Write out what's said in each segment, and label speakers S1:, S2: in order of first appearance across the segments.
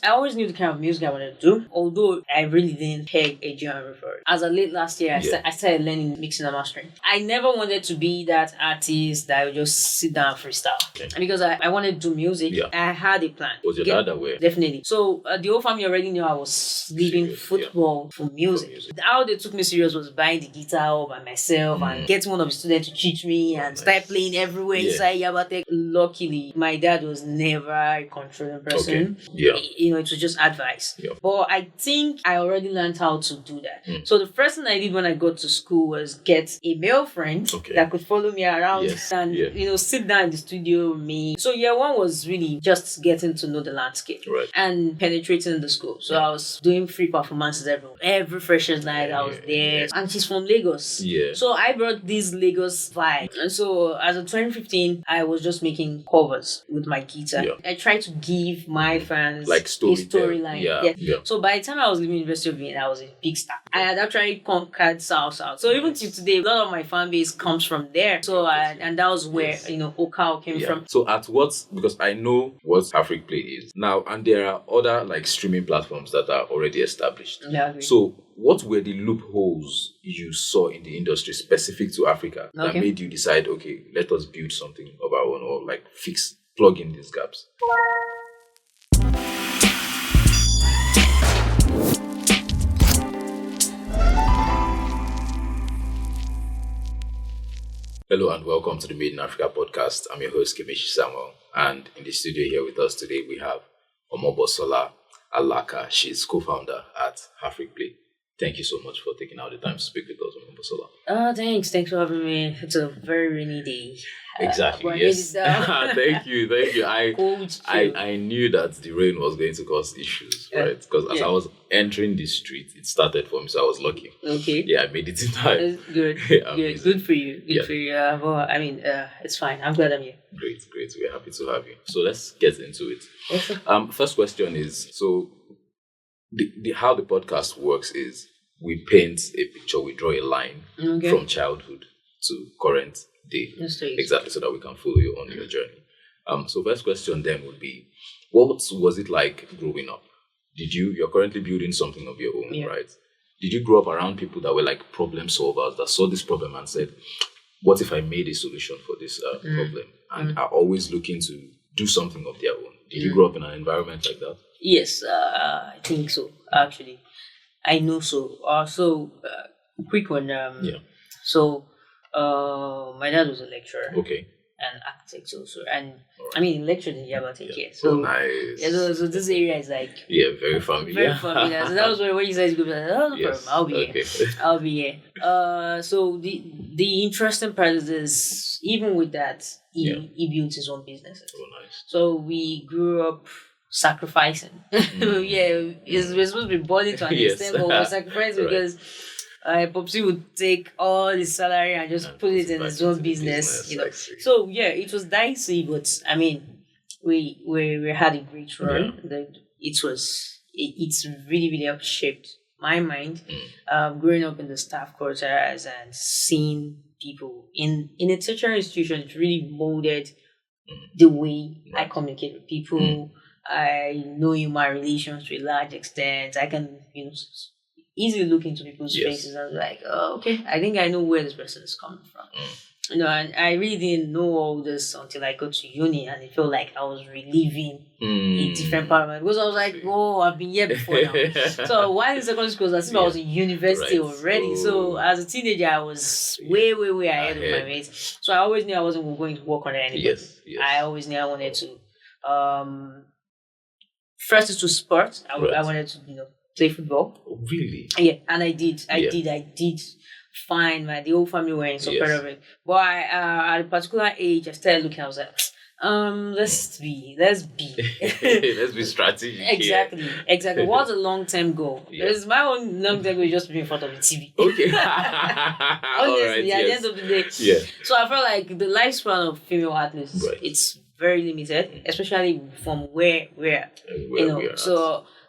S1: I always knew the kind of music I wanted to do, although I really didn't peg a genre for it. As of late last year, I started learning mixing and mastering. I never wanted to be that artist that would just sit down and freestyle. Okay. Because I wanted to do music. Yeah. I had a plan.
S2: Was your dad aware?
S1: Definitely. So the whole family already knew I was leaving football for music. How they took me serious was buying the guitar all by myself and getting one of the students to teach me and start playing everywhere inside Yabatek. Luckily, my dad was never a controlling person.
S2: Okay. Yeah.
S1: It was just advice. Yeah. But I think I already learned how to do that. So the first thing I did when I got to school was get a male friend that could follow me around and sit down in the studio with me. So year one was really just getting to know the landscape and penetrating the school. So I was doing free performances everywhere. Every freshers night I was there. And she's from Lagos. Yeah. So I brought this Lagos vibe. And so as of 2015, I was just making covers with my guitar. Yeah. I tried to give my fans
S2: like
S1: storyline. Yeah. So by the time I was leaving University of Benin, I was a big star. I had actually conquered South. So even till today, a lot of my fan base comes from there. So and that was where Okao came from.
S2: So at what, because I know what Hafrikplay is now, and there are other like streaming platforms that are already established.
S1: Yeah,
S2: so what were the loopholes you saw in the industry specific to Africa that made you decide, okay, let us build something of our own, or like plug in these gaps? Hello and welcome to the Made in Africa podcast. I'm your host, Kemishi Samuel, and in the studio here with us today we have Omobosola Alaka. She's co-founder at Hafrikplay. Thank you so much for taking out the time to speak with us, Omobosola.
S1: Thanks for having me. It's a very rainy day.
S2: Exactly, yes. Thank you. I knew that the rain was going to cause issues, right? Because as I was entering the street, it started for me, so I was lucky.
S1: Okay.
S2: Yeah, I made it in time.
S1: Good. Good for you. Good for you. Well, I mean, it's fine. I'm glad I'm here.
S2: Great. We're happy to have you. So let's get into it. Yes. First question is, so how the podcast works is we paint a picture, we draw a line from childhood to current day. Exactly, so that we can follow you on your journey. So first question then would be, what was it like growing up? You're currently building something of your own, right? Did you grow up around people that were like problem solvers, that saw this problem and said, what if I made a solution for this problem? And are always looking to do something of their own. Did you grow up in an environment like that?
S1: Yes, I think so, actually. I know so. Quick one. So, my dad was a lecturer.
S2: Okay.
S1: And architect also. And I mean, he lectured in Yabatek here. So,
S2: nice.
S1: So this area is like...
S2: Yeah, very familiar.
S1: Very familiar. So that was when you said, I'll be here. I'll be here. So the interesting part is this, even with that, he built his own business.
S2: Oh, nice.
S1: So we grew up sacrificing. We're supposed to be born to an extent, but we're sacrificing because Popsy would take all his salary and just put it in his own business. So it was dicey, but I mean, we had a great run. It's really really shaped my mind. Growing up in the staff quarters and seeing people in a tertiary institution, it really molded the way I communicate with people. I know human relations to a large extent. I can, easily look into people's faces and be like, oh, okay, I think I know where this person is coming from. And I really didn't know all this until I got to uni, and it felt like I was reliving a different part of my, because I was like, oh, I've been here before now. So while in secondary school, as if I was in university already. So as a teenager, I was way ahead of my mates. So I always knew I wasn't going to work on anything.
S2: Yes.
S1: I always knew I wanted to first is to sport. I wanted to, play football.
S2: Oh, really?
S1: Yeah, and I did. I did fine. The whole family were in support of it. But at a particular age, I started looking. I was like, let's be
S2: let's be strategic.
S1: Exactly. What's a long-term goal? Because my own long-term goal is just to be in front of the TV.
S2: Okay.
S1: Honestly, at the end of the day. Yeah. So I felt like the lifespan of female athletes, it's very limited, especially from where we're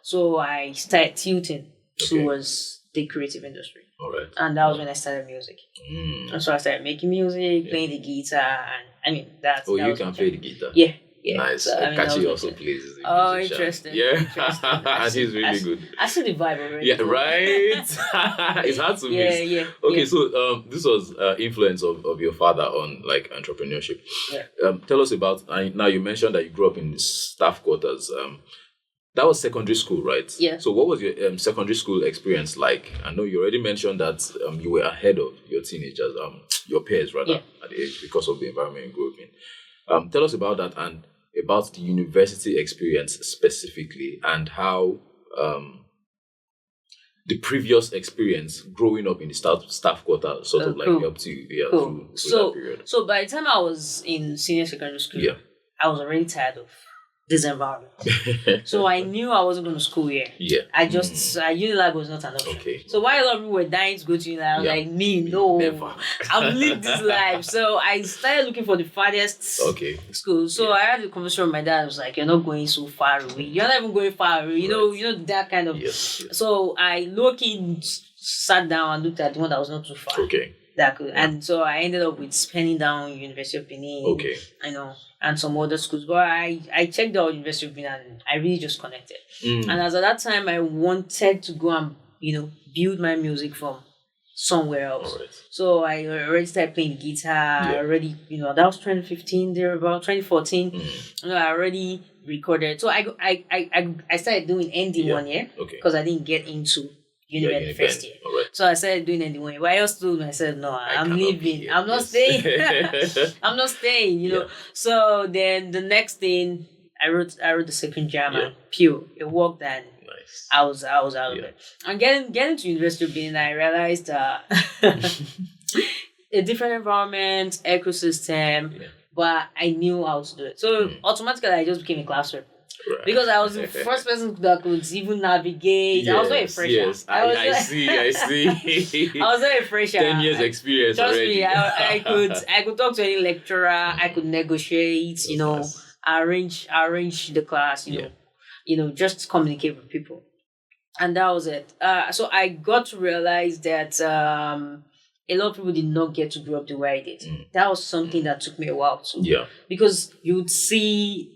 S1: So I started tilting towards the creative industry.
S2: All right.
S1: And that was when I started music. And so I started making music, playing the guitar, and I mean that's...
S2: Oh, you can play the guitar?
S1: Yeah.
S2: Nice.
S1: So,
S2: Kachi also plays.
S1: Oh, interesting.
S2: Yeah,
S1: interesting.
S2: and he's really good.
S1: I see the vibe already.
S2: Yeah, right. It's hard to miss.
S1: Yeah.
S2: Okay, so this was influence of your father on like entrepreneurship.
S1: Yeah.
S2: Tell us about. Now you mentioned that you grew up in staff quarters. That was secondary school, right?
S1: Yeah.
S2: So what was your secondary school experience like? I know you already mentioned that you were ahead of your teenagers, your peers rather, at the age because of the environment you grew up in. Tell us about that and about the university experience specifically and how the previous experience growing up in the staff quarter sort of like helped you through that period.
S1: So by the time I was in senior secondary school, I was already tired of this environment. So I knew I wasn't going to school here.
S2: Yeah.
S1: Unilag was not an option.
S2: Okay.
S1: So while a lot of people were dying to go to Unilag, I was like, no,
S2: never.
S1: I've lived this life. So I started looking for the farthest school. So I had a conversation with my dad. I was like, you're not going so far away. You're not even going far away. You know that kind of.
S2: Yes.
S1: So I low-key sat down and looked at the one that was not too far.
S2: Okay.
S1: That could, and so I ended up with penning down University of Benin.
S2: Okay.
S1: And some other schools. But I checked out University of Benin and I really just connected. And as at that time, I wanted to go and, build my music from somewhere else.
S2: Right.
S1: So I already started playing guitar. Already, that was 2015, there about 2014. I already recorded. So I started doing ND 1 year because I didn't get into Uniben the first year.
S2: Right.
S1: So I started doing ND 1 year. But I also told myself, no, I'm leaving. I'm not staying. I'm not staying, you know. So then the next thing, I wrote the second jam and pure. It worked and I was out of it. And getting to University of Benin, I realized a different environment, ecosystem, but I knew how to do it. So automatically I just became a class rep. Right. Because I was the first person that could even navigate. I was not a fresher.
S2: Yes, I see.
S1: I was not a fresher.
S2: 10 years experience
S1: Trust
S2: already.
S1: me, I could talk to any lecturer. I could negotiate. Arrange the class. Just communicate with people, and that was it. So I got to realize that a lot of people did not get to grow up the way I did. That was something that took me a while too. Yeah, because you would see,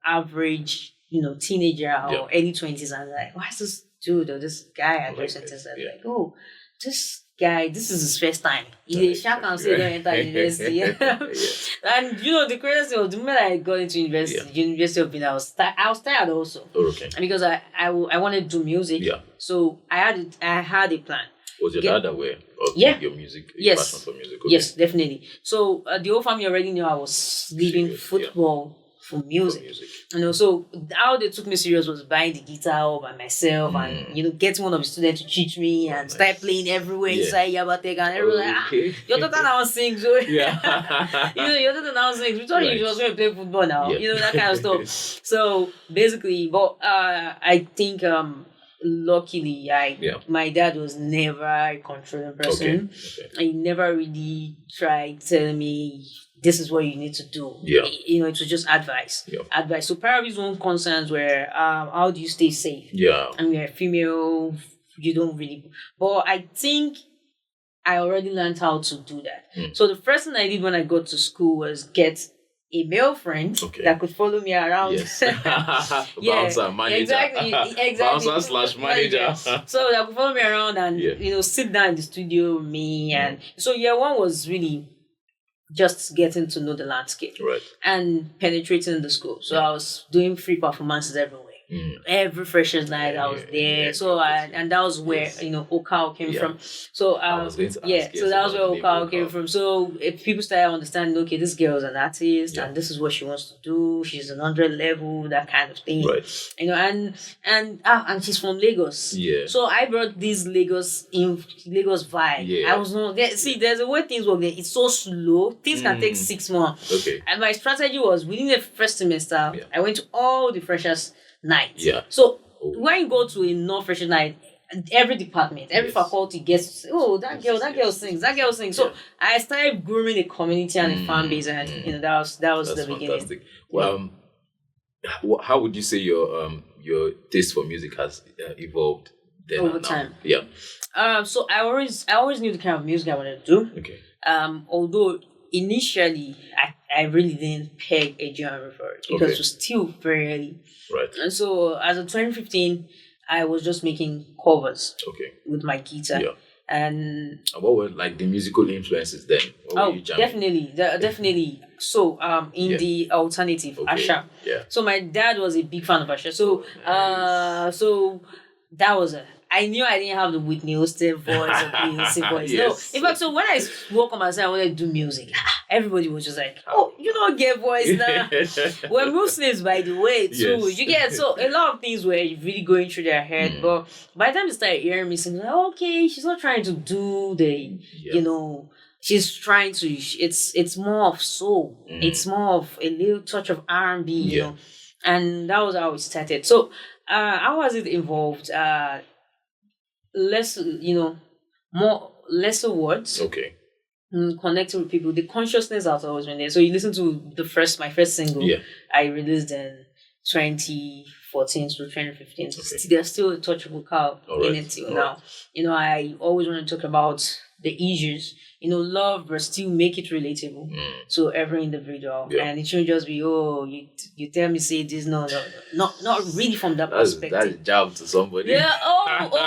S1: average, teenager or early 20s, and like, why is this dude or this guy addressing this? Like, oh, this guy, this is his first time. He sharp and say don't enter university. And the craziest thing was the moment I got into University of Benin, I was tired also. Because I wanted to do music. Yeah. So I had a plan.
S2: Was your dad aware of your music? Your passion for music?
S1: Yes, definitely. So the whole family already knew I was leaving football for music. So how they took me serious was buying the guitar all by myself and getting one of the students to teach me and start playing everywhere inside Yabatek, and everyone like, your daughter now sings. Your daughter now sings. We thought you was going to play football now. That kind of stuff. So basically, but I think luckily my dad was never a controlling person. He never really tried telling me this is what you need to do. It was just advice. Advice. So part of his own concerns were how do you stay safe? And you're a female, you don't really. But I think I already learned how to do that. So the first thing I did when I got to school was get a male friend that could follow me around.
S2: Bouncer, manager.
S1: Exactly.
S2: Bouncer/manager.
S1: So that could follow me around and sit down in the studio with me. And so year one was really just getting to know the landscape and penetrating the school. So I was doing free performances everywhere. Every freshers night I was there. So and that was where Okao came from. So so that was where Okao came from. So if people started understanding, okay, this girl is an artist and this is what she wants to do. She's an 100 level, that kind of thing. And she's from Lagos. So I brought this Lagos vibe. I was not there. See, there's a way things work there. It's so slow. Things can take 6 months. And my strategy was within the first semester, I went to all the freshers night. So when you go to a non-freshers night, every department, every faculty gets, that girl sings. So I started grooming a community and a fan base, and that was the beginning.
S2: Fantastic. How would you say your taste for music has evolved
S1: over time? So I always knew the kind of music I wanted to do. Although initially I really didn't peg a genre for it because it was still very early.
S2: Right.
S1: And so as of 2015, I was just making covers with my guitar.
S2: Yeah.
S1: And
S2: what were like the musical influences then? What were you jamming?
S1: definitely. So in the alternative, Asha.
S2: Yeah.
S1: So my dad was a big fan of Asha. So so that was it. I knew I didn't have the Whitney Houston voice or Beyonce voice. Yes. No, in fact, so when I woke up and said I wanted to do music, everybody was just like, "Oh, you don't get voice now." We're Muslims, by the way, too. Yes. You get so a lot of things were really going through their head. But by the time they started hearing me sing, like, okay, she's not trying to do the, she's trying to. It's more of soul. It's more of a little touch of R&B, you know, and that was how it started. So, how was it involved? Lesser words.
S2: Okay.
S1: Connecting with people. The consciousness has always been there. So you listen to my first single. Yeah. I released in 2014 to 2015. Okay. There's still a touch of vocal in it till now. I always want to talk about the issues. Love, but still make it relatable to every individual. Yeah. And it shouldn't just be, you tell me say this, no, not really from that perspective.
S2: That's a job to somebody.
S1: Yeah. Oh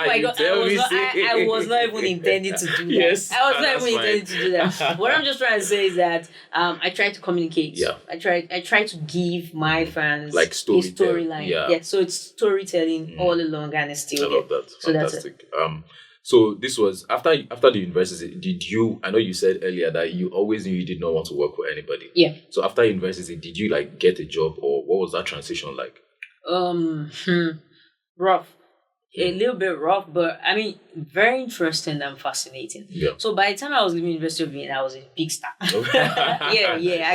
S1: my God. I was not even intending to do that. Yes. I was not even intending to do that. What I'm just trying to say is that I try to communicate. Yeah. I try to give my fans like a storyline. Yeah. So it's storytelling all along, and it's still.
S2: I love that. So fantastic. That's it. So this was after the university. Did you? I know you said earlier that you always knew you did not want to work with anybody.
S1: Yeah.
S2: So after university, did you like get a job, or what was that transition like?
S1: Rough. A little bit rough, but I mean, very interesting and fascinating. Yeah. So by the time I was leaving University of Benin, I was a big star. I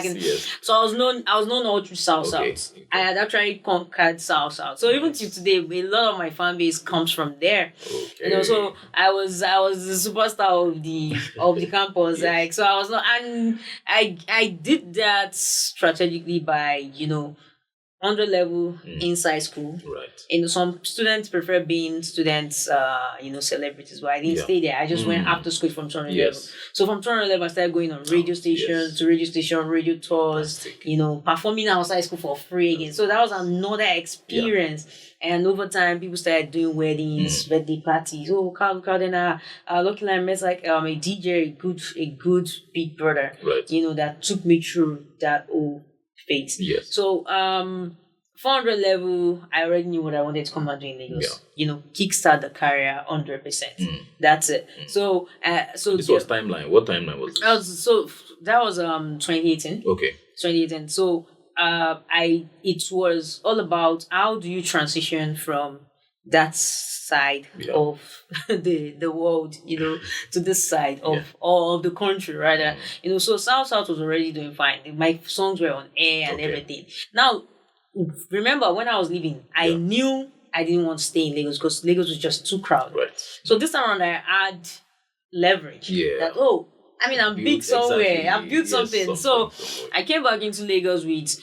S1: can. Yes. So I was known all through South. I had actually conquered South. So even till today, a lot of my fan base comes from there. Okay. So I was the superstar of the campus. Yes. Like, so I was not, and I did that strategically by 100 level inside school. Right. Some students prefer being students, celebrities, but I didn't stay there. I just went after school from 200 level. So from 200 level, I started going on radio stations to radio station, radio tours, performing outside school for free again. So that was another experience. Yeah. And over time, people started doing weddings, birthday parties. Oh, then luckily I met like a DJ, a good big brother, that took me through that whole phase. Yes. So 400 level, I already knew what I wanted to come and do in Lagos. Yeah. Kickstart the career 100%. That's it. So
S2: this was timeline. What timeline was this?
S1: So that was 2018. Okay. 2018. So it was all about how do you transition from that side of the world, to this side of the country, rather. So South was already doing fine. My songs were on air and everything. Now, remember when I was leaving, I knew I didn't want to stay in Lagos because Lagos was just too crowded. Right. So this time around, I had leverage. Yeah. That, I'm big somewhere. Exactly. I built something. So I came back into Lagos with,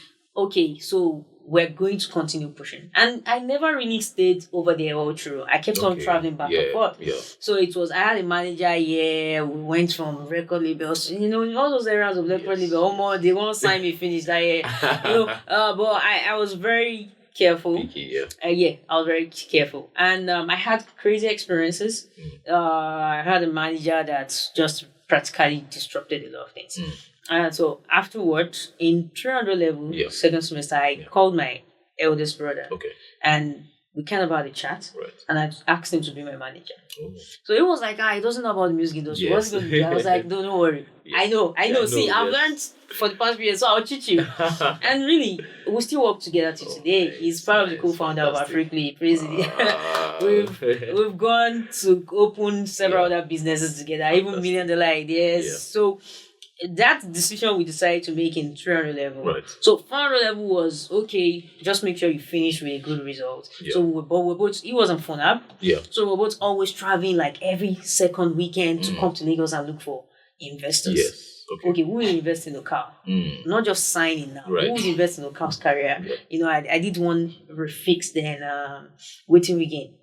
S1: so we're going to continue pushing. And I never really stayed over there all through. I kept on traveling back and forth. Yeah. So I had a manager here. We went from record labels, in all those areas of record label. They won't sign me finish that year. But I was very careful. Picky, I was very careful. And I had crazy experiences. I had a manager that just practically disrupted a lot of things. And so afterwards, in 300 level, second semester, I called my eldest brother. Okay. And we kind of had a chat. Right. And I asked him to be my manager. Oh. So it was like, he doesn't know about the music industry. What's going to do? I was like, don't worry. Yeah. I know. See, I've learned for the past few years, so I'll teach you. And really, we still work together till today. He's part of the co-founder of Hafrikplay. We've gone to open several other businesses together, even $1 million ideas. Yeah. So that decision we decided to make in 300 level. Right. So 400 level was just make sure you finish with a good result. Yeah. So we're both, it wasn't fun up. Yeah. So we're both always traveling like every second weekend to come to Lagos and look for investors. Yes. Okay, who will invest in the car? Not just signing now. Right. Who will invest in the car's career? Yeah. I did one refix then, waiting again.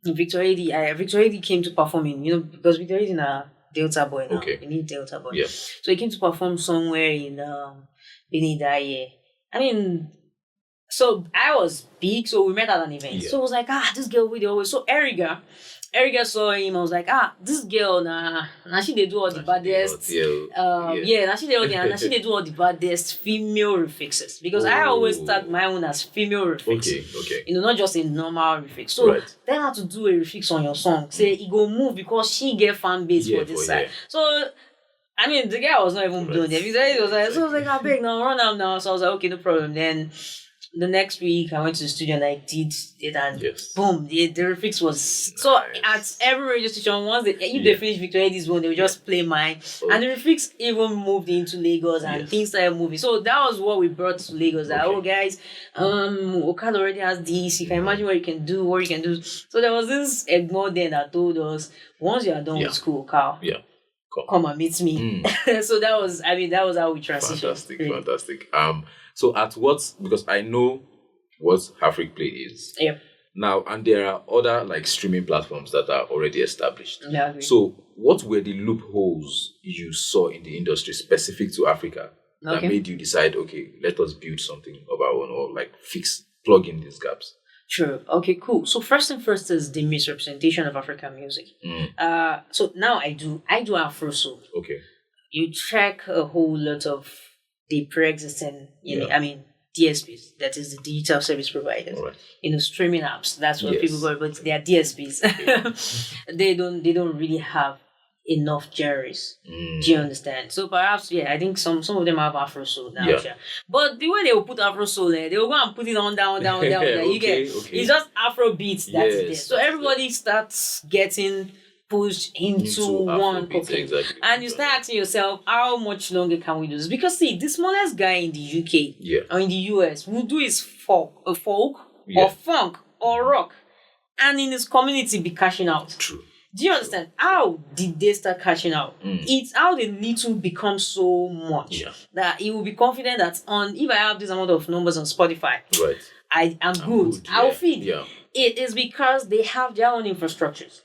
S1: Victor Eddie came to perform in, because Victor Eddie in a Delta boy now. Okay. We need Delta boy. Yeah. So he came to perform somewhere in Benin that year. I mean, so I was big, so we met at an event. Yeah. So I was like, this girl with always. So Erica saw him. I was like, this girl, now she they do all the baddest. Now she they do all the baddest female refixes because I always tag my own as female refix. Okay. Not just a normal refix. So then I had to do a refix on your song. Say it go move because she get fan base for this side. So. I mean, the guy was not even doing it. So I was like, I beg now, run out now. So I was like, okay, no problem. Then the next week, I went to the studio and I did it, and boom, the refix was nice. So at every radio station. Once they finish Victoria this one, they would just play mine, and the refix even moved into Lagos and things started moving. So that was what we brought to Lagos. That guys, Okada already has this. You can imagine what you can do, So there was this Egmo then that told us, once you are done with school, Carl. Come and meet me. So that was how we transitioned.
S2: Fantastic. So at because I know what Hafrikplay is.
S1: Yep.
S2: Now, and there are other like streaming platforms that are already established.
S1: Yeah, I agree.
S2: So what were the loopholes you saw in the industry specific to Africa that made you decide, okay, let us build something of our own, or like plug in these gaps?
S1: Sure. Okay, cool. So first and first is the misrepresentation of African music. So now I do Afro soul.
S2: Okay.
S1: You check a whole lot of the pre-existing, DSPs, that is the digital service providers.
S2: Right.
S1: Streaming apps. That's what people call it, but they are DSPs. They don't really have enough genres. Do you understand? So perhaps, I think some of them have Afro soul now. Yeah. But the way they will put Afro soul there, they will go and put it on down. You get it's just Afro beats that's there. So everybody starts getting pushed into one cooking.
S2: Exactly.
S1: And you start asking yourself, how much longer can we do this? Because see, the smallest guy in the UK or in the US will do his folk or funk or rock, and in his community be cashing out.
S2: True.
S1: Do you understand? How did they start catching out? It's how the little becomes so much that he will be confident that if I have this amount of numbers on Spotify, I'm good. I'll feed.
S2: Yeah.
S1: It is because they have their own infrastructures.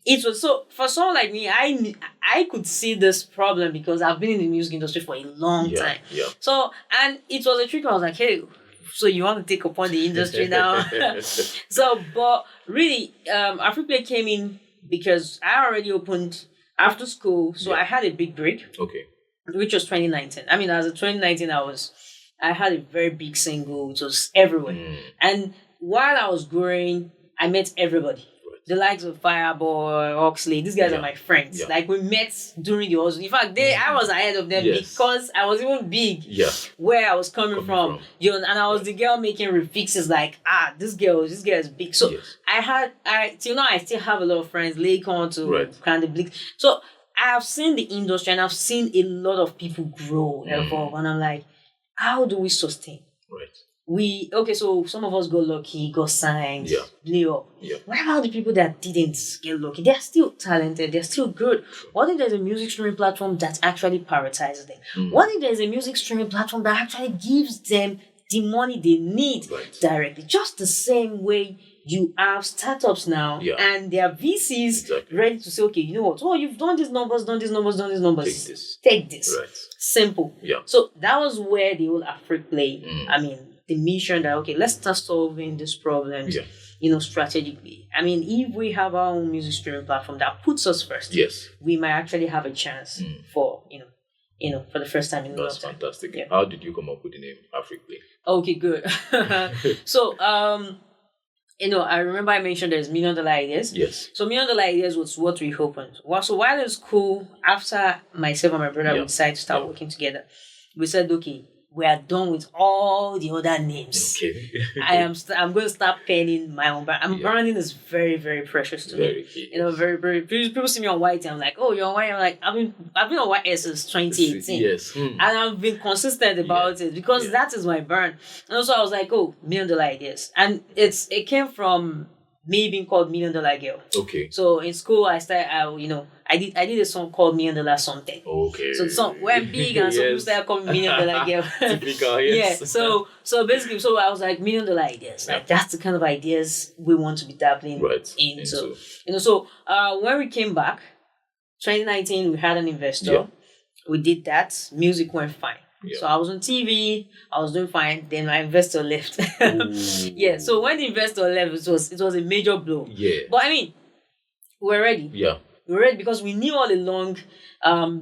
S1: It was so for someone like me, I could see this problem because I've been in the music industry for a long time.
S2: Yeah.
S1: So, and it was a trick. I was like, hey, so you want to take upon the industry now? So, but really, Hafrikplay came in because I already opened after school, so I had a big break.
S2: Okay.
S1: Which was 2019. I mean, as of 2019, I had a very big single. It was everywhere. And while I was growing, I met everybody. The likes of Fireboy, Oxley, these guys are my friends. Like we met during the hustle. In fact, I was ahead of them because I was even big where I was coming from. And I was the girl making refixes like, this girl is big. So till now I still have a lot of friends, Lakon to kind of big. So I have seen the industry and I've seen a lot of people grow, evolve, and I'm like, how do we sustain? So some of us got lucky, got signed, blew up. What about the people that didn't get lucky? They're still talented, they're still good. What if there's a music streaming platform that actually prioritizes them? What if there's a music streaming platform that actually gives them the money they need directly? Just the same way you have startups now and there are VCs ready to say, okay, you know what? Oh, you've done these numbers. Take this. Simple. So that was where the whole Hafrikplay, the mission that, okay, let's start solving these problems, strategically. I mean, if we have our own music streaming platform that puts us first, we might actually have a chance for, for the first time in a long time.
S2: That's fantastic. How did you come up with the name Hafrikplay?
S1: Okay, good. So, I remember I mentioned there's $1 Million Ideas.
S2: Yes.
S1: So $1 Million Ideas was what we opened. So while in school, after myself and my brother we decided to start working together, we said, okay, we are done with all the other names.
S2: Okay.
S1: I'm going to start penning my own brand. Branding is very, very precious to me.
S2: Key.
S1: Very, very. People see me on White, and I'm like, oh, you're on White. I'm like, I've been on White since 2018.
S2: Yes.
S1: And I've been consistent about it because that is my brand. And also, I was like, oh, $1 Million Ideas, and it came from me being called $1 Million Girl.
S2: Okay.
S1: So in school, I did a song called $1 Million Something.
S2: Okay.
S1: So the song went big and some people started calling me $1 Million Girl.
S2: Typical, yes.
S1: So basically, I was like $1 Million Ideas. Like that's the kind of ideas we want to be dabbling into. So when we came back, 2019, we had an investor. We did that. Music went fine.
S2: Yeah.
S1: So I was on TV, I was doing fine. Then my investor left. Yeah. So when the investor left, it was a major blow.
S2: Yeah.
S1: But I mean, we were ready.
S2: Yeah.
S1: We were ready because we knew all along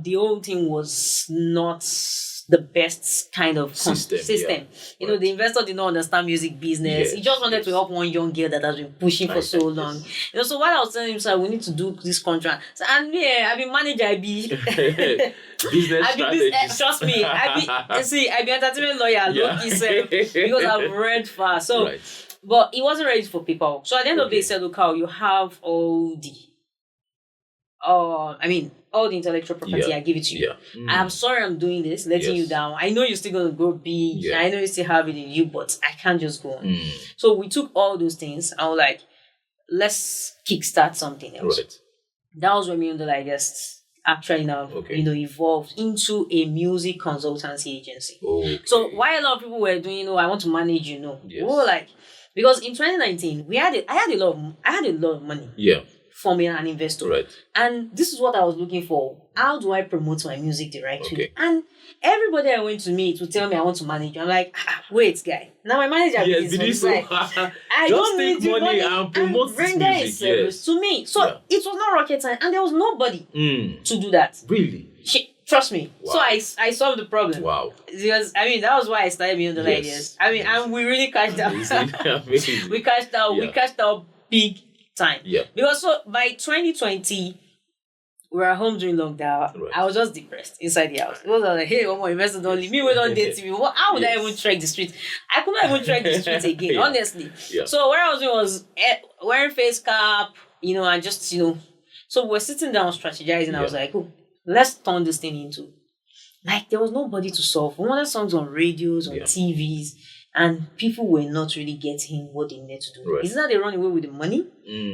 S1: the whole thing was not the best kind of system.
S2: Yeah.
S1: You know, the investor did not understand music business. He just wanted to help one young girl that has been pushing for so long. Yes. You know, so while I was telling him, sir, we need to do this contract. So, and yeah, I've been manager,
S2: business strategist.
S1: Trust me, I be entertainment lawyer, because I've read fast. So, but he wasn't ready for paperwork. So at the end of the day, he said, look, Carl, you have all the all the intellectual property, I give it to you. I'm sorry I'm doing this, letting you down. I know you're still going to grow big. I know you still have it in you, but I can't just go on. So we took all those things and we're like, let's kickstart something else. Right. That was when me and the just actually now, evolved into a music consultancy agency. So while a lot of people were doing, I want to manage, we were like, because in 2019, I had a lot of money. Yeah. For me, an investor. Right. And this is what I was looking for. How do I promote my music the right way? And everybody I went to meet would tell me I want to manage. I'm like, wait, guy. Now my manager is like, I don't need money and promote this music to me. So it was not rocket science, and there was nobody to do that. Really? Trust me. Wow. So I solved the problem. Wow. Because that was why I started Beyond the Ideas. And we really cashed out. Amazing. We cashed out big time. Yeah. Because so by 2020, we were at home during lockdown. Right. I was just depressed inside the house. It was like, hey, one more investor don't leave me. We don't date me. How would I even trek the street? I could not even trek the street again, honestly. Yeah. So what I was doing was wearing face cap, and just, so we're sitting down strategizing. I was like, let's turn this thing into, there was nobody to solve. We wanted songs on radios, on TVs. And people were not really getting what they needed to do. Right. It's not they run away with the money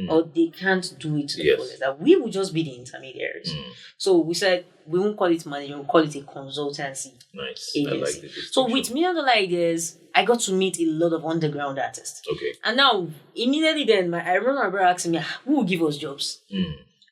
S1: or they can't do it to the fullest. That we would just be the intermediaries. So we said we won't call it management, we'll call it a consultancy agency. I like this. So with Million Dollar Ideas, I got to meet a lot of underground artists. Okay. And now immediately then I remember my brother asking me, who will give us jobs?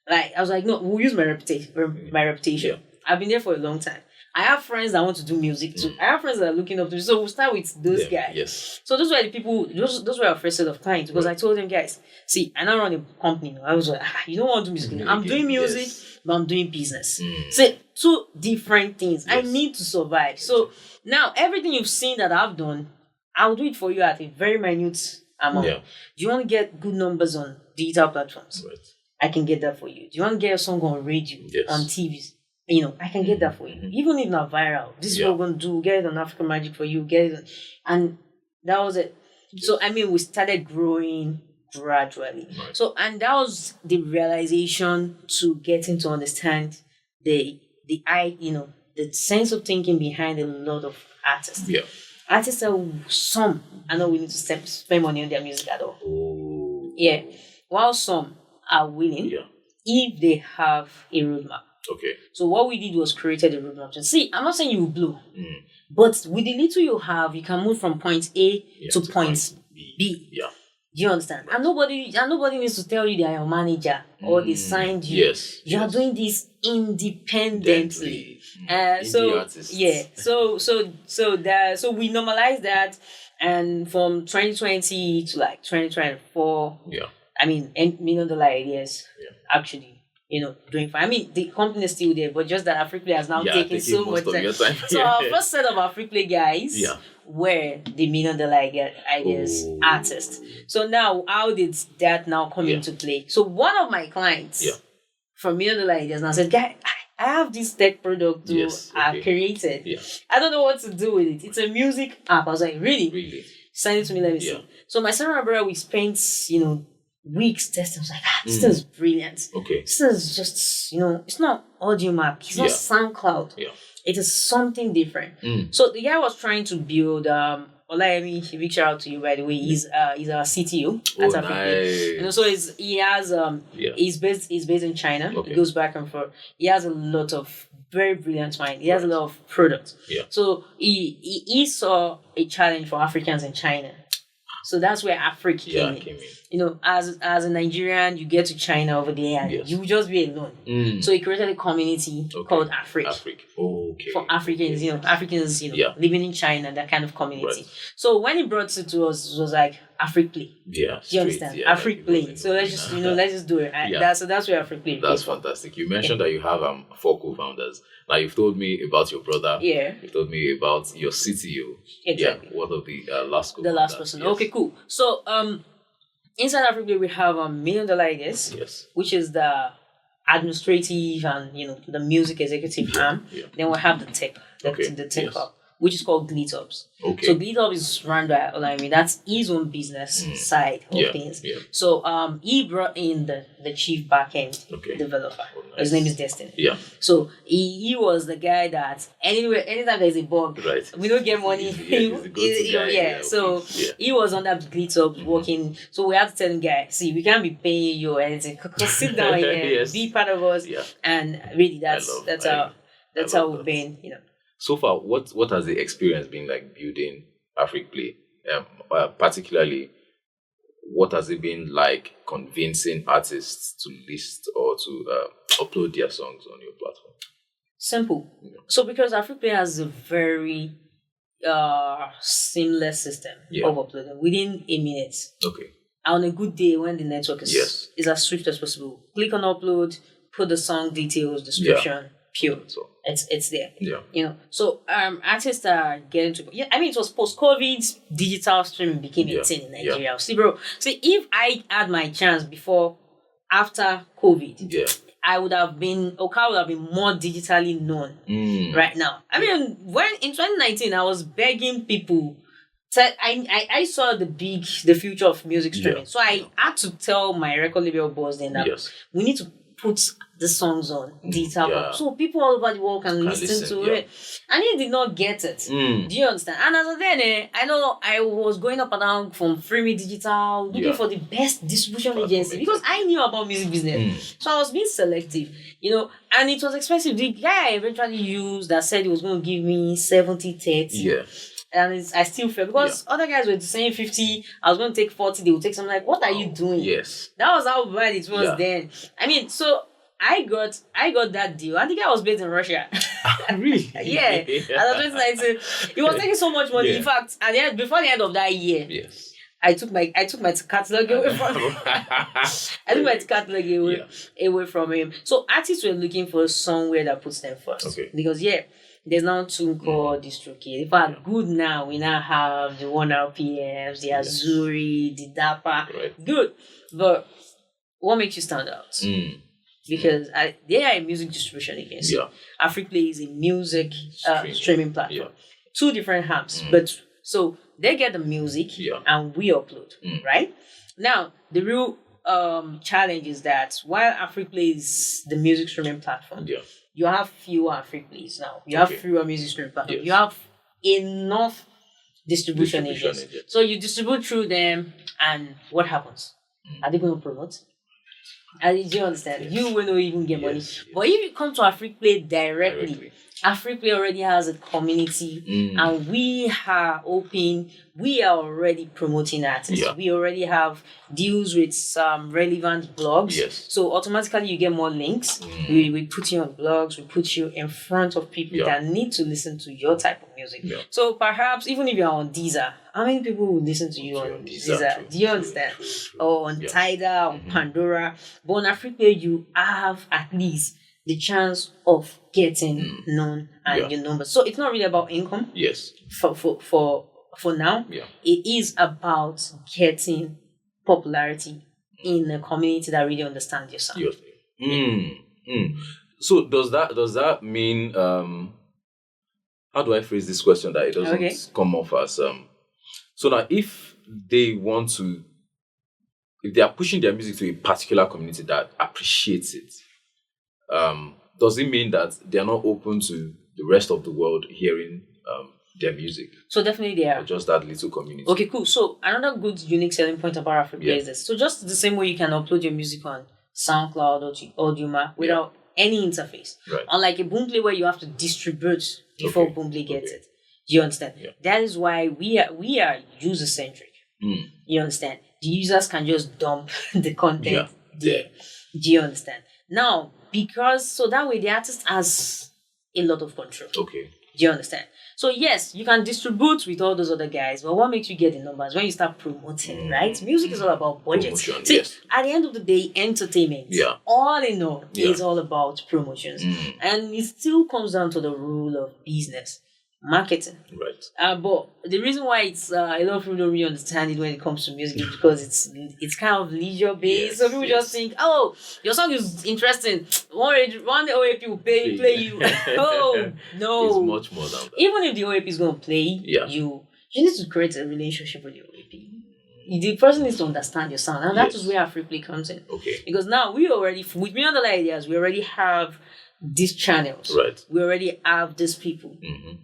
S1: I was like, no, we'll use my reputation. Yeah. I've been there for a long time. I have friends that want to do music too. I have friends that are looking up to me. So we'll start with those guys. Yes. So those were the people, those were our first set of clients. Because I told them, guys, see, I now run a company. I was like, you don't want to do music. I'm doing music, but I'm doing business. So two different things. I need to survive. So now everything you've seen that I've done, I'll do it for you at a very minute amount. Do you want to get good numbers on digital platforms? Right. I can get that for you. Do you want to get a song on radio, on TVs? I can get that for you. Even if not viral. This is what we're going to do. Get it on African Magic for you. Get it on, and that was it. So, we started growing gradually. Right. So, and that was the realization to getting to understand the sense of thinking behind a lot of artists. Yeah. Artists are not willing to spend money on their music at all. Oh. Yeah. While some are willing if they have a roadmap. Okay. So what we did was created a roadmap. See, I'm not saying you will blow, but with the little you have, you can move from point A to point B. Yeah. Do you understand? And nobody needs to tell you they are your manager or they signed you. Yes. You are doing this independently. So we normalized that, and from 2020 to 2024. Yeah. Million Dollar Ideas actually. Doing fine. The company is still there, but just that Hafrikplay has now taken so much time. So our first set of Hafrikplay guys were the Million Dollar Ideas artists. So now, how did that now come into play? So one of my clients from Million Dollar Ideas now said, "Guy, I have this tech product I created. Yeah. I don't know what to do with it. It's a music app." I was like, "Really? Really? Send it to me. Let me see." So my son and brother, we spent weeks testing. I was like, this is brilliant. Okay. This is just, it's not audio map. It's not SoundCloud. Yeah. It is something different. So the guy was trying to build, Olayemi, big shout out to you, by the way. He's our CTO at Hafrikplay. Nice. So he's based in China. Okay. He goes back and forth. He has a lot of very brilliant mind. He has a lot of products. Yeah. So he saw a challenge for Africans in China. So that's where Africa came in. As a Nigerian, you get to China over there and you will just be alone. So he created a community called Afrik.
S2: Okay.
S1: For Africans, Africans, living in China, that kind of community. Right. So when he brought it to us, it was like Hafrikplay.
S2: Yeah.
S1: Do you understand? Hafrikplay. So let's just do it. That's where Hafrikplay.
S2: That's fantastic. You mentioned that you have 4 co-founders. Now you've told me about your brother.
S1: Yeah.
S2: You told me about your CTO.
S1: Exactly.
S2: Yeah. What of the last co-founder?
S1: The last person. Yes. Okay, cool. So inside Hafrikplay we have $1 million ideas.
S2: Yes.
S1: Which is the administrative and the music executive arm. Yeah. Then we have the tech, the tech hub, which is called GleeTubs. Okay. So GleeTubs is run by Olami. That's his own business side of things. Yeah. So he brought in the chief backend developer. Oh, nice. His name is Destiny. Yeah. So he was the guy that anytime there's a bug, right, we don't get money. So he was on that GleeTubs working. So we had to tell him, guy, see, we can't be paying you or anything. Sit down here, be part of us, and really that's how we've been,
S2: So far, what has the experience been like building Hafrikplay? Particularly, what has it been like convincing artists to list or to upload their songs on your platform?
S1: Simple. Yeah. So because Hafrikplay has a very seamless system of uploading within a minute. Okay. On a good day when the network is as swift as possible, click on upload, put the song details, description. Pure. So it's there. Yeah. So artists are getting to it was post-COVID, digital streaming became a thing in Nigeria. Yeah. See, if I had my chance after COVID, I would have been more digitally known right now. I mean, when in 2019 I was begging people. I saw the future of music streaming. So I had to tell my record label boss then that we need to put the songs on digital so people all over the world can listen to it. And he did not get it. Do you understand? And as of then, I know I was going up and down from Freemi Digital looking for the best distribution agency because I knew about music business. So I was being selective, and it was expensive. The guy I eventually used that said he was going to give me 70-30. Yeah. And I still felt because other guys were saying 50, I was going to take 40, they would take something like, what are you doing? Yes. That was how bad it was then. I mean, so I got that deal. I think I was based in Russia.
S2: Really?
S1: Yeah. And 2019, it was taking so much money. In fact, before the end of that year, I took my catalog away from him. I took my catalog away from him. So artists were looking for somewhere that puts them first. Okay. Because there's now two called DistroKid. In fact, good now, we now have the 1RPMs, the Azuri, the Dapa. Right. Good. But what makes you stand out? Because they are a music distribution agency. Yeah. Hafrikplay is a music streaming platform. Yeah. Two different hubs. But so they get the music and we upload. Right? Now, the real challenge is that while Hafrikplay is the music streaming platform, you have fewer Hafrikplays now. You have fewer music streaming platforms. Yes. You have enough distribution agents. So you distribute through them, and what happens? Are they going to promote? Do you understand? Yes. You will not even get money. Yes. But if you come to Hafrikplay directly, Hafrikplay already has a community, and we are open. We are already promoting artists. Yeah. We already have deals with some relevant blogs. Yes. So automatically you get more links. We put you on blogs. We put you in front of people that need to listen to your type of music. Yeah. So perhaps even if you're on Deezer, how many people will listen to you on Deezer? Do you understand? True. Or on Tidal, on Pandora. But on Hafrikplay, you have at least the chance of getting known and your numbers. So it's not really about income. Yes. For now, it is about getting popularity in a community that really understands your sound.
S2: So does that mean how do I phrase this question that it doesn't come off as so now if they are pushing their music to a particular community that appreciates it, does it mean that they are not open to the rest of the world hearing their music?
S1: So definitely they are.
S2: Or just that little community.
S1: Okay, cool. So another good unique selling point about Hafrikplay is this. So just the same way you can upload your music on SoundCloud or Audiomack without any interface. Right. Unlike a Boomplay where you have to distribute before Boomplay gets it. Do you understand? Yeah. That is why we are user centric. You understand? The users can just dump the content there. Do you understand? Now, because so that way the artist has a lot of control.
S2: Okay.
S1: Do you understand? So yes, you can distribute with all those other guys, but what makes you get the numbers when you start promoting, right? Music is all about budget.
S2: Promotion,
S1: See,
S2: yes.
S1: at the end of the day, entertainment, all in all, is all about promotions. And it still comes down to the rule of business. Marketing.
S2: Right.
S1: But the reason why it's a lot of people don't really understand it when it comes to music is because it's kind of leisure based. So people just think, oh, your song is interesting. One OAP will play you. Oh no.
S2: It's much more than that.
S1: Even if the OAP is gonna play you need to create a relationship with the OAP. The person needs to understand your sound, and that is where Hafrikplay comes in.
S2: Okay.
S1: Because now we already, with me on the ideas, we already have these channels.
S2: Right.
S1: We already have these people.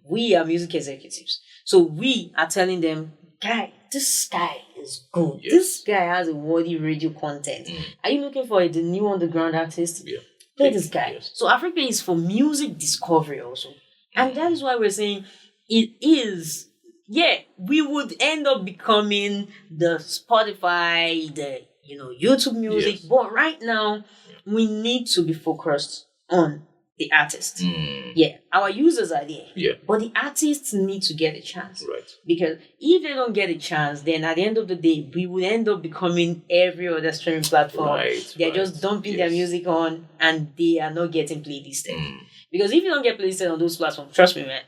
S1: We are music executives. So we are telling them, this guy is good.
S2: Yes.
S1: This guy has a worthy radio content. Are you looking for the new underground artist?
S2: Yeah.
S1: Play this guy.
S2: Yes.
S1: So Hafrikplay is for music discovery also. And that is why we're saying it is, we would end up becoming the Spotify, the YouTube music.
S2: Yes.
S1: But right now, we need to be focused on the artist. Our users are there. But the artists need to get a chance.
S2: Right.
S1: Because if they don't get a chance, then at the end of the day, we will end up becoming every other streaming platform.
S2: Right.
S1: They're just dumping their music on and they are not getting playlisted. Because if you don't get playlisted on those platforms, trust me, man,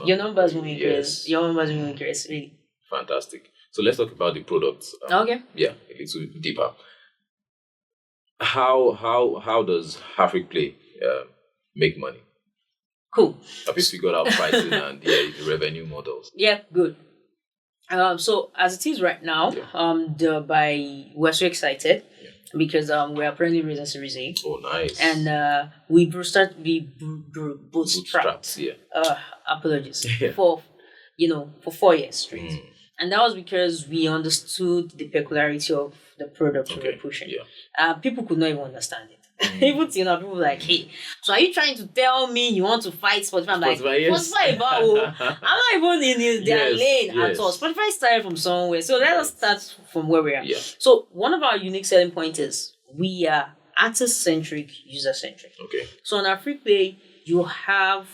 S1: your numbers will increase. Your numbers will increase, really.
S2: Fantastic. So let's talk about the products.
S1: Okay.
S2: Yeah, a little deeper. How does Hafrikplay make money?
S1: Cool.
S2: Have you figured out pricing and the revenue models?
S1: Yeah, good. So as it is right now, we're so excited because we're apparently raising Series A.
S2: Oh, nice.
S1: And we bootstrapped. Apologies for 4 years straight. And that was because we understood the peculiarity of the product we were pushing. People could not even understand it. Even till people were like, hey, so are you trying to tell me you want to fight Spotify? I'm like, Spotify about I'm not even in their lane at all. Spotify started from somewhere. So let us start from where we are. So one of our unique selling points is we are artist-centric, user-centric.
S2: Okay.
S1: So on Hafrikplay, you have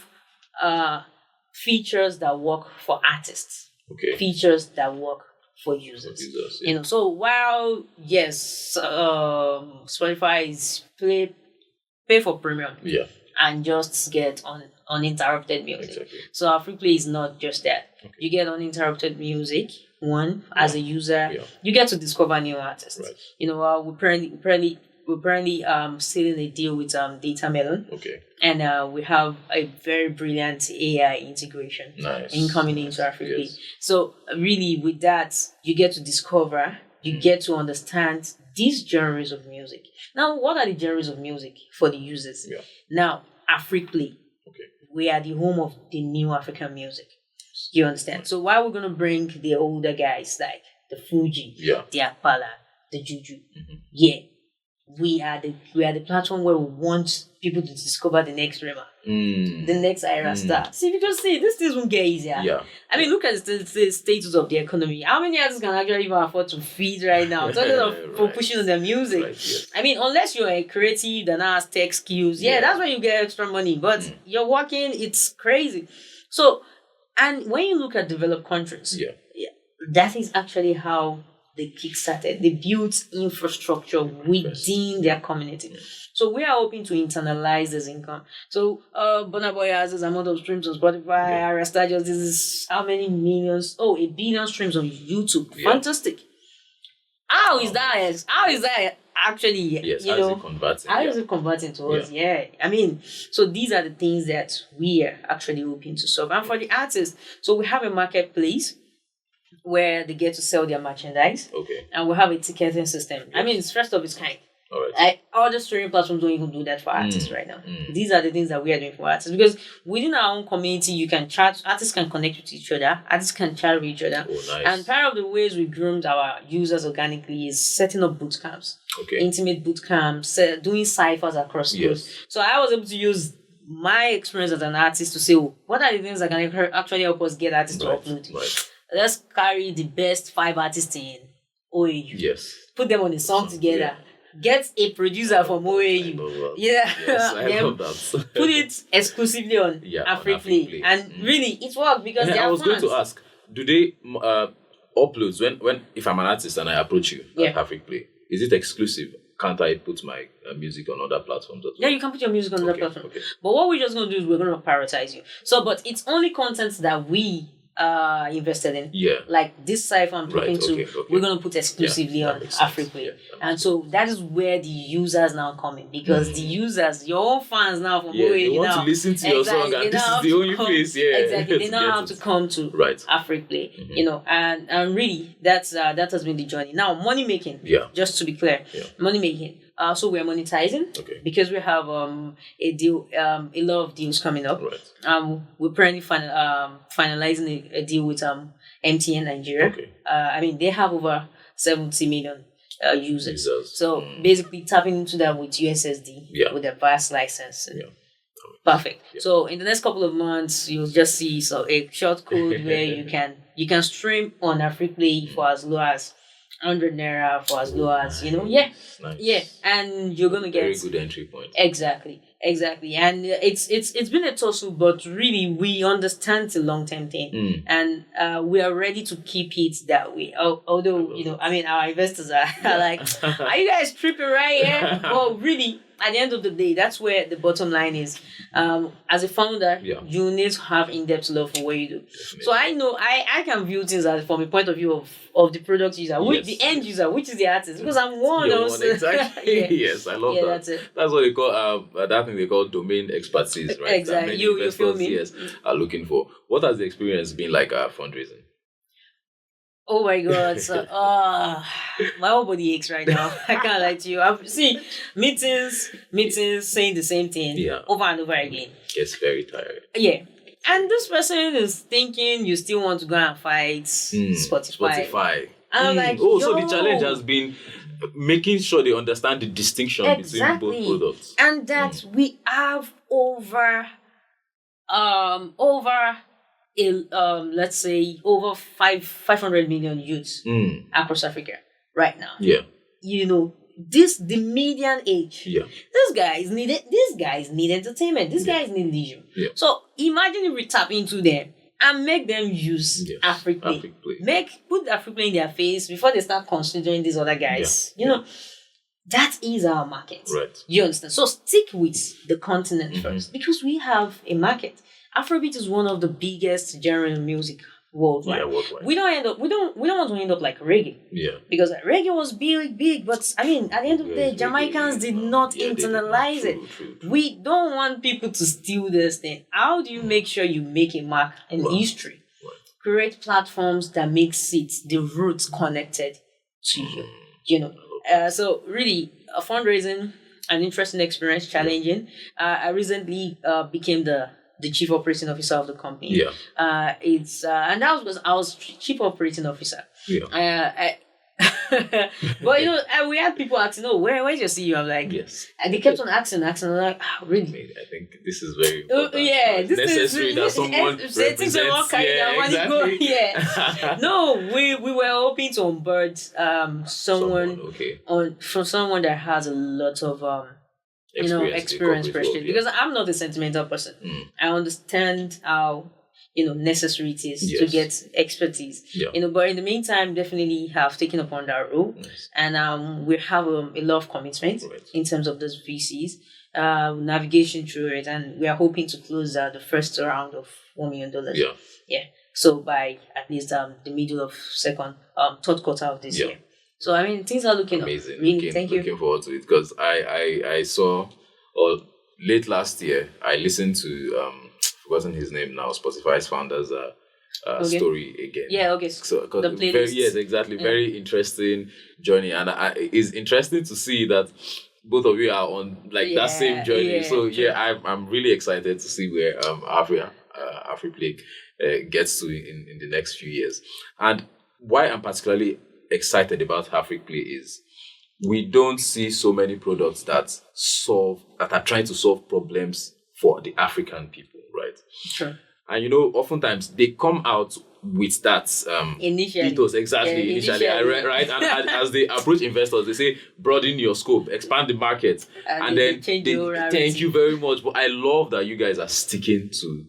S1: features that work for artists.
S2: Okay.
S1: Features that work for users. So while Spotify is pay for premium and just get uninterrupted music. Exactly. So Hafrikplay is not just that. Okay. You get uninterrupted music. As a user, you get to discover new artists. Right. We're currently sealing a deal with Data Melon. Okay. And we have a very brilliant AI integration incoming into Hafrikplay. Yes. So really with that, you get to discover, you get to understand these genres of music. Now, what are the genres of music for the users? Now, Hafrikplay, we are the home of the new African music. You understand? So why we're going to bring the older guys like the Fuji, the Apala, the Juju, we are the platform where we want people to discover the next Rema, the next Ira star. See, because these things won't get easier. I mean, look at the status of the economy. How many artists can actually even afford to feed right now? Talking of pushing on their music. I mean, unless you're a creative that has tech skills, that's when you get extra money. But you're working, it's crazy. So, and when you look at developed countries, that is actually how they kickstarted. They built infrastructure within their community. So we are hoping to internalize this income. So Burna Boy has this amount of streams on Spotify. Arasta just this is how many millions? Oh, 1 billion streams on YouTube. Fantastic. How is that actually?
S2: Yes, how is it converting
S1: to us? I mean, so these are the things that we are actually hoping to solve. And for the artists, so we have a marketplace where they get to sell their merchandise. Okay. And we have a ticketing system. Yes. I mean, it's first of its kind. All right. All the streaming platforms don't even do that for artists right now. These are the things that we are doing for artists. Because within our own community, you can chat, artists can connect with each other, artists can chat with each other. Oh, nice. And part of the ways we groomed our users organically is setting up boot camps. Okay. Intimate boot camps, doing ciphers across schools. So I was able to use my experience as an artist to say, what are the things that can actually help us get artists to upload? Right. Let's carry the best 5 artists in OAU. Yes. Put them on a song together. get a producer from OAU. Yeah.
S2: Yes, I love that.
S1: Put it exclusively on Hafrikplay. And really, it worked because they are
S2: I was
S1: fans.
S2: going to ask, do they uploads when if I'm an artist and I approach you at Hafrikplay, is it exclusive? Can't I put my music on other platforms as well?
S1: Yeah, you can put your music on other platforms. Okay. But what we're just going to do is we're going to prioritize you. So, but it's only content that we invested in.
S2: Yeah.
S1: Like this cipher I'm talking to, we're going to put exclusively on Hafrikplay. Yeah, and so that is where the users now come in. Because the users, your own fans now from
S2: they want to listen to your song and this is the only place. Yeah.
S1: Exactly. They know how to come to Hafrikplay. You know, and really that has been the journey. Now money making. Yeah. Just to be clear. Yeah. Money making. So we're monetizing because we have a deal, a lot of deals coming up. Right. We're currently finalizing a deal with MTN Nigeria. Okay. I mean they have over 70 million users. So basically tapping into that with USSD with their vast license. Yeah. Perfect. Yeah. So in the next couple of months, you'll just see a short code where you can stream on Hafrikplay for as low as 100 naira, for as low as nice. And you're gonna get
S2: very good entry point.
S1: Exactly, and it's been a tussle, but really we understand the long-term thing, and we are ready to keep it that way. Although I mean our investors are like, are you guys tripping right here? Well, really. At the end of the day, that's where the bottom line is. As a founder, you need to have in-depth love for what you do. Definitely. So I know I can view things as from a point of view of the product user, which the end user, which is the artist, because I'm one also.
S2: Exactly. Yes, I love that. That's it. That's what they call that thing they call domain expertise, right?
S1: Exactly. You feel me?
S2: Yes, are looking for. What has the experience been like fundraising?
S1: Oh my God! So, my whole body aches right now. I can't lie to you. I've seen meetings saying the same thing over and over again.
S2: It's very tiring.
S1: Yeah, and this person is thinking you still want to go and fight Spotify. And I'm like,
S2: so the challenge has been making sure they understand the distinction between both products,
S1: and that we have over let's say over 500 million youths across Africa right now. Yeah. The median age. Yeah. These guys need entertainment. These guys need leisure. Yeah. So imagine if we tap into them and make them use Hafrikplay. Put Hafrikplay in their face before they start considering these other guys. That is our market. Right. You understand? So stick with the continent first because we have a market. Afrobeat is one of the biggest genres of music worldwide. Yeah, worldwide. We don't want to end up like reggae. Yeah. Because reggae was big, but I mean, at the end of the day, Jamaicans did not internalize it. True. We don't want people to steal this thing. How do you make sure you make a mark in history? Right. Create platforms that makes it the roots connected to you. So really, fundraising, an interesting experience, challenging. I recently became the chief operating officer of the company. Yeah. And that was because I was chief operating officer. Yeah. But we had people asking, where's your CEO? I'm like, yes. And they kept on asking. I'm like, really?
S2: I think this is very important. This necessary that someone represents.
S1: No, we were hoping to onboard someone that has a lot of experience prestige, because I'm not a sentimental person. I understand how necessary it is to get expertise. But in the meantime, definitely have taken upon that role, and we have a lot of commitment in terms of those VCs, navigation through it, and we are hoping to close the first round of $1 million. So by at least the middle of third quarter of this year. So I mean, things are looking
S2: amazing.
S1: Really, thank you.
S2: Looking forward to it because I saw, late last year I listened to forgotten his name now, Spotify's founder's story again.
S1: Yeah, okay. So the playlist.
S2: Very interesting journey, and it's interesting to see that both of you are on that same journey. I'm really excited to see where Hafrikplay gets to in the next few years. And why I'm particularly excited about Hafrikplay is we don't see so many products that are trying to solve problems for the African people, right?
S1: Sure.
S2: And oftentimes they come out with that
S1: initially.
S2: ethos. Exactly, initially. Right? And as they approach investors, they say, broaden your scope, expand the market. And then thank you very much. But I love that you guys are sticking to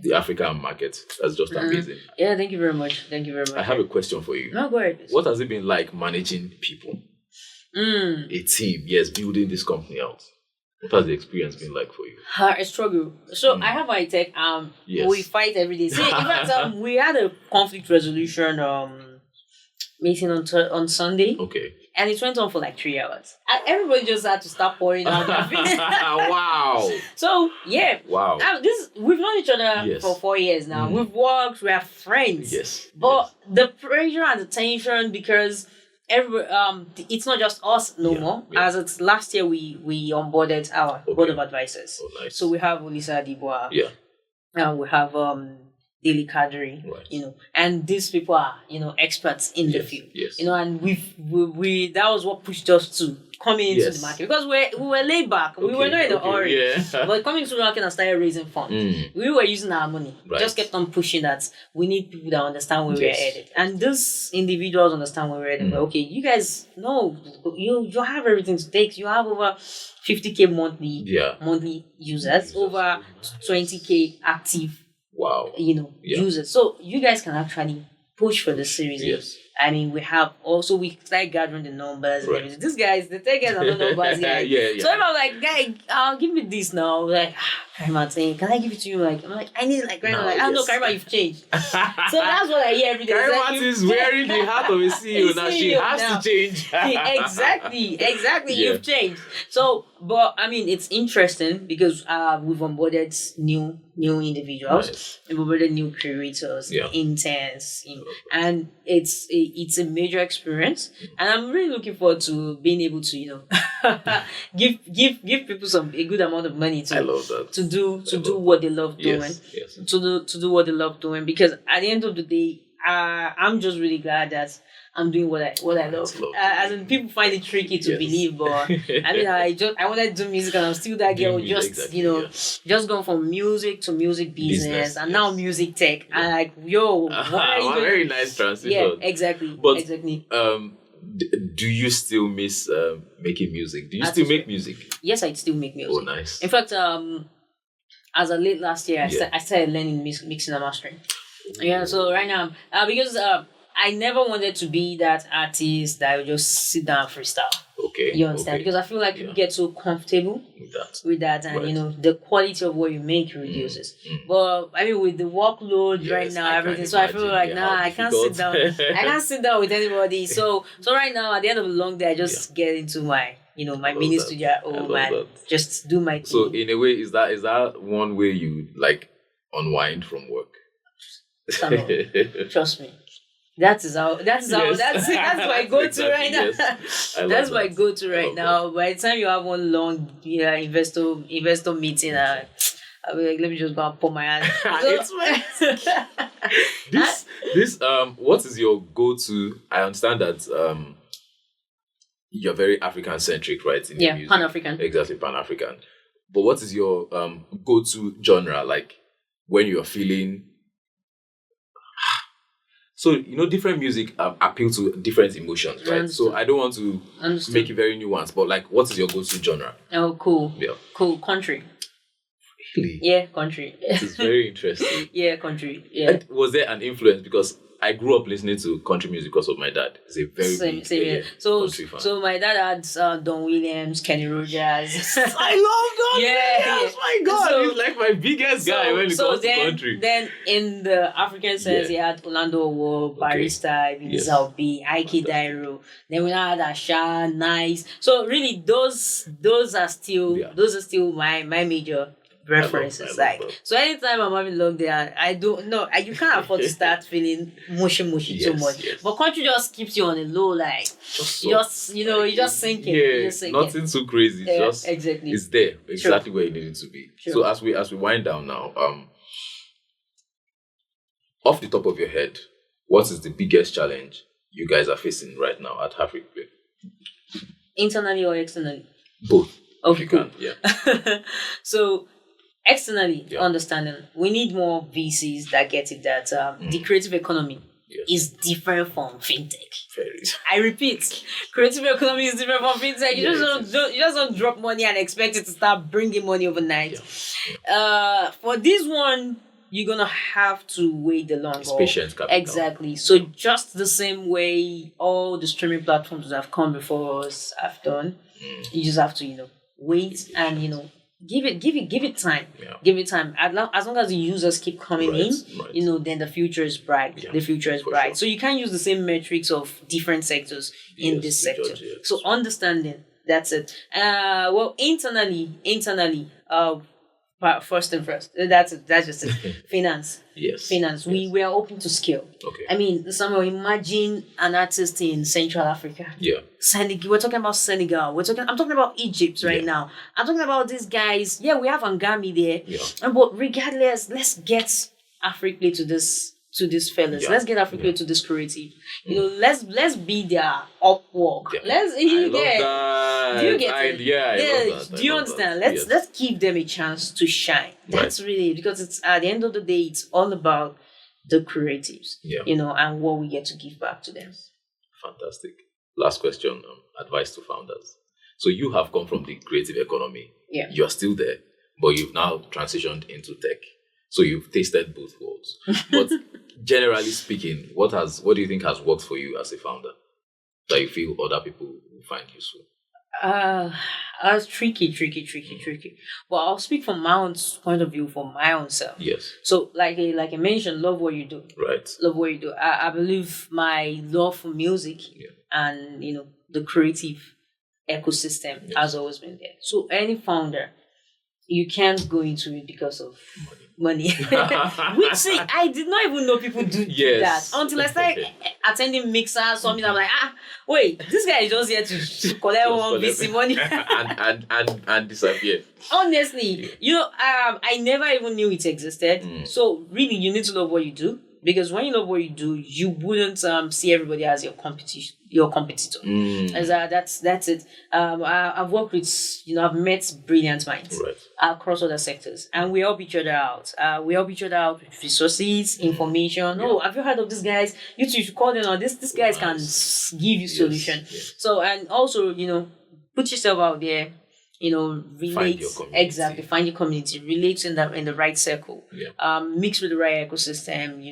S2: the African market. That's just amazing.
S1: Yeah, thank you very much.
S2: I have a question for you.
S1: No, go ahead.
S2: What has it been like managing people? A team, yes, building this company out. What has the experience been like for you?
S1: A struggle. So I have my tech. We fight every day. See, in fact, we had a conflict resolution meeting on Sunday.
S2: Okay.
S1: And it went on for like 3 hours. And everybody just had to start pouring out their feelings.
S2: Wow.
S1: So yeah.
S2: Wow.
S1: We've known each other for 4 years now. We've worked. We are friends.
S2: Yes.
S1: But the pressure and the tension, because it's not just us no more. Yeah. As it's last year, we onboarded our board of advisors.
S2: Oh, nice.
S1: So we have Olisa Adiboa.
S2: Yeah.
S1: And we have Daily Kadri, right. And these people are, experts in the field.
S2: Yes.
S1: And we that was what pushed us to coming into the market, because we were laid back. We were not in a hurry. Yeah. But coming to the market and started raising funds. We were using our money. Right. Just kept on pushing that we need people that understand where we're headed. And these individuals understand where we're headed. But okay, you guys know you have everything to take. You have over 50K monthly users, over 20K active users. So you guys can actually push for the series.
S2: Yes.
S1: I mean, we started gathering the numbers and everything. These guys, the tech guys are not numbers guys. So I'm like, guy, give me this now. Like, Karima saying, can I give it to you? I'm like, I need it like right now. Like, I don't know, Karima, you've changed. So that's what I hear every day.
S2: Karima is wearing the hat of a CEO now. She has to change.
S1: Exactly. You've changed. So, but I mean, it's interesting because we've onboarded new individuals, we've onboarded new creators, interns, and it's a major experience, and I'm really looking forward to being able to give people a good amount of money to do what they love doing, to do what they love doing, because at the end of the day, I'm just really glad that I'm doing what I love. As in, people find it tricky to believe, but I mean, I wanted to do music, and I'm still that girl just going from music to music business, and now music tech. And like, what are you doing?
S2: Very nice transition.
S1: Yeah, exactly.
S2: But,
S1: exactly.
S2: Do you still miss making music? Do you still make music?
S1: Yes, I still make music.
S2: Oh, nice.
S1: In fact, as of late last year, I started learning mixing and mastering. Yeah, so right now, because I never wanted to be that artist that would just sit down and freestyle.
S2: Okay.
S1: You understand? Because I feel like people get so comfortable with that, and the quality of what you make reduces. But I mean, with the workload right now, everything, so I feel like I can't sit down. I can't sit down with anybody. So right now, at the end of a long day, I just get into my my mini studio at home and just do my thing.
S2: So in a way, is that one way you like unwind from work?
S1: Trust me. That's my go-to right now. That's my go-to right now. By the time you have one long investor meeting, I'll be like, let me just go and pour my hand.
S2: This what is your go-to? I understand that you're very African centric, right? In your music.
S1: Pan-African.
S2: Exactly, Pan-African. But what is your go-to genre, like when you're feeling? So, different music appeal to different emotions, right? So I don't want to make it very nuanced, but like, what is your go-to genre?
S1: Oh, cool.
S2: Yeah.
S1: Cool. Country.
S2: Really?
S1: Yeah, country.
S2: It's very interesting.
S1: Yeah, country. Yeah.
S2: And was there an influence? Because I grew up listening to country music because of my dad. He's a very big country fan. So
S1: my dad had Don Williams, Kenny Rogers.
S2: I love Don Williams. My God, he's like my biggest guy when it comes to country.
S1: Then in the African sense, he had Orlando Owo, Barista, Zalbi, Ike Dairo. Then we had Asha, Nice. So really, those are still my major references. So anytime I'm having long day, I don't know, you can't afford to start feeling mushy too much. But country just keeps you on a low, like you just sinking.
S2: Nothing too crazy. Just
S1: exactly.
S2: It's there exactly where you need it to be. So as we wind down now, off the top of your head, what is the biggest challenge you guys are facing right now at Hafrikplay?
S1: Internally or externally?
S2: Both.
S1: Okay, cool.
S2: Yeah.
S1: So Externally, understanding, we need more VCs that get it that the creative economy is different from fintech. I repeat, creative economy is different from fintech. You just don't drop money and expect it to start bringing money overnight. For this one, you're gonna have to wait the long haul.
S2: Patient capital.
S1: Exactly. So just the same way all the streaming platforms that have come before us have done, you just have to wait and give it time. Give it time. As long as the users keep coming in, then the future is bright. The future is bright. Sure. So you can't use the same metrics of different sectors in this sector. So understanding, that's it. Well, internally, first and first, that's just it. Finance. Finance. We are open to scale.
S2: Okay.
S1: I mean, somehow imagine an artist in Central Africa. Senegal. We're talking about Senegal. I'm talking about Egypt right now. I'm talking about these guys. Yeah, we have Angami there. But regardless, let's get Hafrikplay to these fellas. Let's get Hafrikplay to this creative. Let's be their Upwork. Let's
S2: Do you get
S1: it? Do you understand? Let's give them a chance to shine. That's really, because it's at the end of the day, it's all about the creatives. And what we get to give back to them.
S2: Fantastic. Last question, advice to founders. So you have come from the creative economy. You're still there, but you've now transitioned into tech. So you've tasted both worlds. But generally speaking, what do you think has worked for you as a founder that you feel other people will find useful?
S1: It's tricky. Well, I'll speak from my own point of view, for my own self.
S2: Yes.
S1: So like I mentioned, love what you do.
S2: Right.
S1: Love what you do. I believe my love for music and the creative ecosystem has always been there. So any founder, you can't go into it because of money. Which, see, I did not even know people do that until I started attending mixers. Something, I'm like, wait, this guy is just here to collect one VC money
S2: and disappear.
S1: Honestly, I never even knew it existed. So really, you need to love what you do. Because when you love what you do, you wouldn't see everybody as your competitor. That's it. I've worked with, I've met brilliant minds across other sectors, and we help each other out. We help each other out with resources, information. Oh, have you heard of these guys? You two should call them on this. These guys can give you solution. Yes. So, and also, put yourself out there. Relate.
S2: Find your community.
S1: Find your community. Relate in the right circle. Mix with the right ecosystem.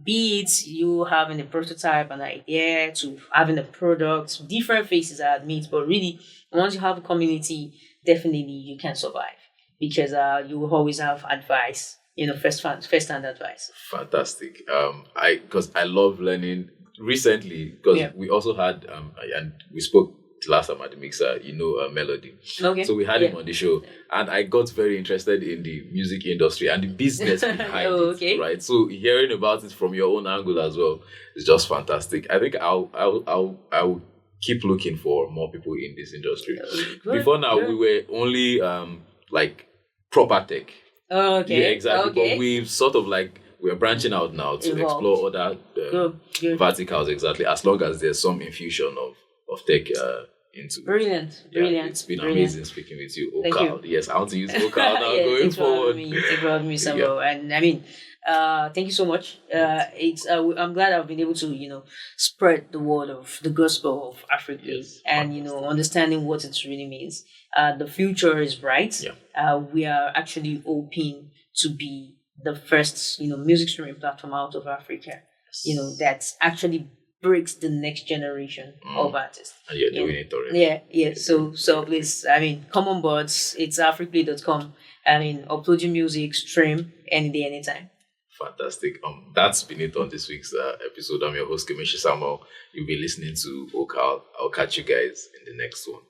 S1: Be it you having a prototype, an idea, to having a product, different faces I admit, but really, once you have a community, definitely you can survive, because you will always have advice. First-hand advice.
S2: Fantastic. Because I love learning. Recently, because we also had and we spoke last time at the mixer, Melody.
S1: Okay.
S2: So we had him on the show, and I got very interested in the music industry and the business behind it. Right. So hearing about it from your own angle as well is just fantastic. I think I'll keep looking for more people in this industry. Before now, we were only like proper tech.
S1: Okay.
S2: Yeah, exactly. Okay. But we've sort of we're branching out now to explore other verticals. Exactly. As long as there's some infusion of tech into
S1: Brilliant.
S2: It's been amazing speaking with you, Okal. Yes, I want to use Okal now going forward.
S1: Thank you for me, Samuel. And I mean, thank you so much. I'm glad I've been able to spread the word of the gospel of Africa and understanding what it really means. The future is bright. We are actually hoping to be the first music streaming platform out of Africa. That's actually breaks the next generation of artists.
S2: And you're doing it already.
S1: Yeah. So please, come on board. It's Hafrikplay.com. Upload your music, stream any day, anytime.
S2: Fantastic. That's been it on this week's episode. I'm your host, Kemishi Samuel. You'll be listening to Okal. I'll catch you guys in the next one.